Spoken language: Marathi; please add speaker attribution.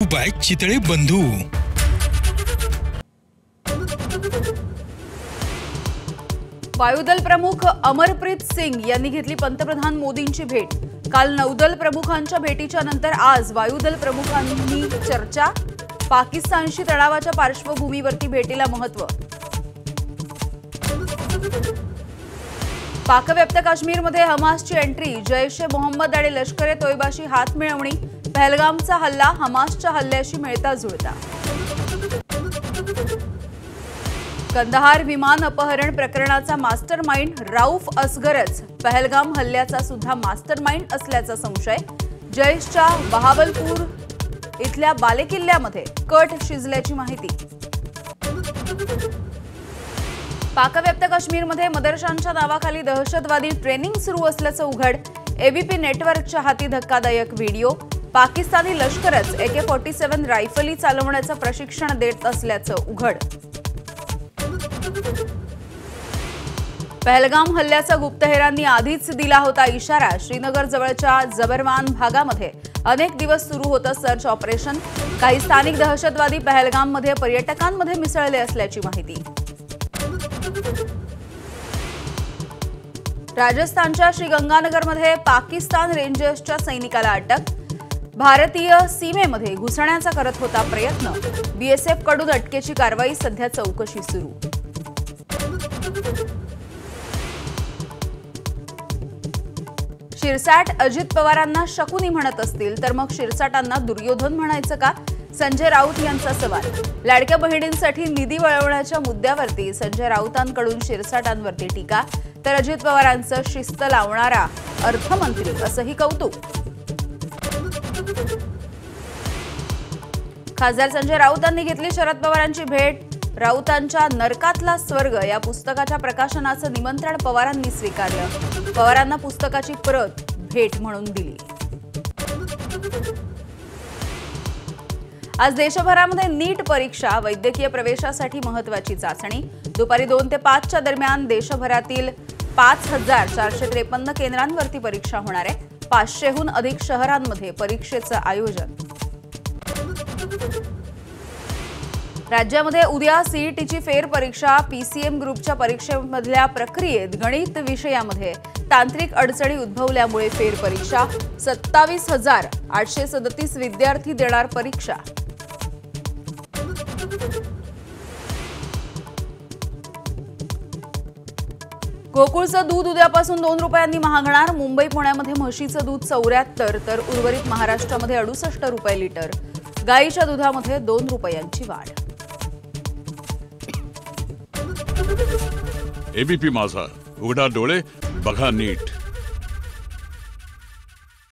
Speaker 1: उपाय चितळे बंधू।
Speaker 2: वायुदल प्रमुख अमरप्रीत सिंग यांनी घेतली पंतप्रधान मोदींची भेट। काल नौदल प्रमुखांच्या भेटीच्या नंतर आज वायुदल प्रमुखांनी चर्चा। पाकिस्तानशी तणावाच्या पार्श्वभूमीवरती भेटीला महत्त्व। पाकव्याप्त काश्मीरमध्ये हमासची एंट्री, जैश-ए-मोहम्मद आणि लष्कर-ए-तोयबाशी हात मिळवणी। पहलगामचा हल्ला हमासच्या हल्ल्याशी मिळता जुळता। कंदहार विमान अपहरण प्रकरणाचा मास्टरमाइंड रऊफ असगरच पहलगाम हल्ल्याचा सुद्धा मास्टरमाइंड असल्याचा संशय। जैशच्या बहावलपूर इथल्या बालेकिल्ल्यामध्ये कट शिजल्याची माहिती। पाकव्याप्त काश्मीरमध्ये मदरशांच्या नावाखाली दहशतवादी ट्रेनिंग सुरू असल्याचं उघड। एबीपी नेटवर्कच्या हाती धक्कादायक व्हिडिओ। पाकिस्तानी लष्करच AK-47 रायफली चालवण्याचं प्रशिक्षण देत असल्याचं उघड। पहलगाम हल्ल्याचा गुप्तहेरांनी आधीच दिला होता इशारा। श्रीनगर जवळच्या जबरवान भागामध्ये अनेक दिवस सुरू होतं सर्च ऑपरेशन। काही स्थानिक दहशतवादी पहलगाममध्ये पर्यटकांमध्ये मिसळले असल्याची माहिती। राजस्थानच्या श्रीगंगानगरमध्ये पाकिस्तान रेंजर्सच्या सैनिकाला अटक। भारतीय सीमेमध्ये घुसण्याचा करत होता प्रयत्न। BSF कडून अटकेची कारवाई, सध्या चौकशी सुरू। शिरसाट अजित पवारांना शकुनी म्हणत असतील तर मग शिरसाटांना दुर्योधन म्हणायचं का? संजय राऊत यांचा सवाल। लाडक्या बहिणींसाठी निधी वळवण्याच्या मुद्द्यावरती संजय राऊतांकडून शिरसाटांवरती टीका, तर अजित पवारांचं शिस्त लावणारा अर्थमंत्री असंही कौतुक। खासदार संजय राऊतांनी घेतली शरद पवारांची भेट। राऊतांच्या नरकातला स्वर्ग या पुस्तकाच्या प्रकाशनाचं निमंत्रण पवारांनी स्वीकारलं। पवारांना पुस्तकाची प्रत भेट म्हणून दिली। आज देशभरामध्ये नीट परीक्षा, वैद्यकीय प्रवेशासाठी महत्त्वाची चाचणी। दुपारी 2 ते 5 च्या दरम्यान देशभरातील 5453 केंद्रांवरती परीक्षा होणार आहे। 500हून अधिक शहरांमध्ये परीक्षेचं आयोजन। राज्यामध्ये उद्या सीईटीची फेरपरीक्षा। PCM ग्रुपच्या परीक्षेमधल्या प्रक्रियेत गणित विषयामध्ये तांत्रिक अडचणी उद्भवल्यामुळे फेरपरीक्षा। 27,837 विद्यार्थी देणार परीक्षा। गोकुळचं दूध उद्यापासून 2 रुपयांनी महागणार। मुंबई पुण्यामध्ये म्हशीचं दूध 74 तर उर्वरित महाराष्ट्रामध्ये 68 रुपये लिटर। गाईच्या दुधामध्ये 2 रुपयांची वाढ।
Speaker 3: एबीपी माझा, उघडा डोळे बघा नीट।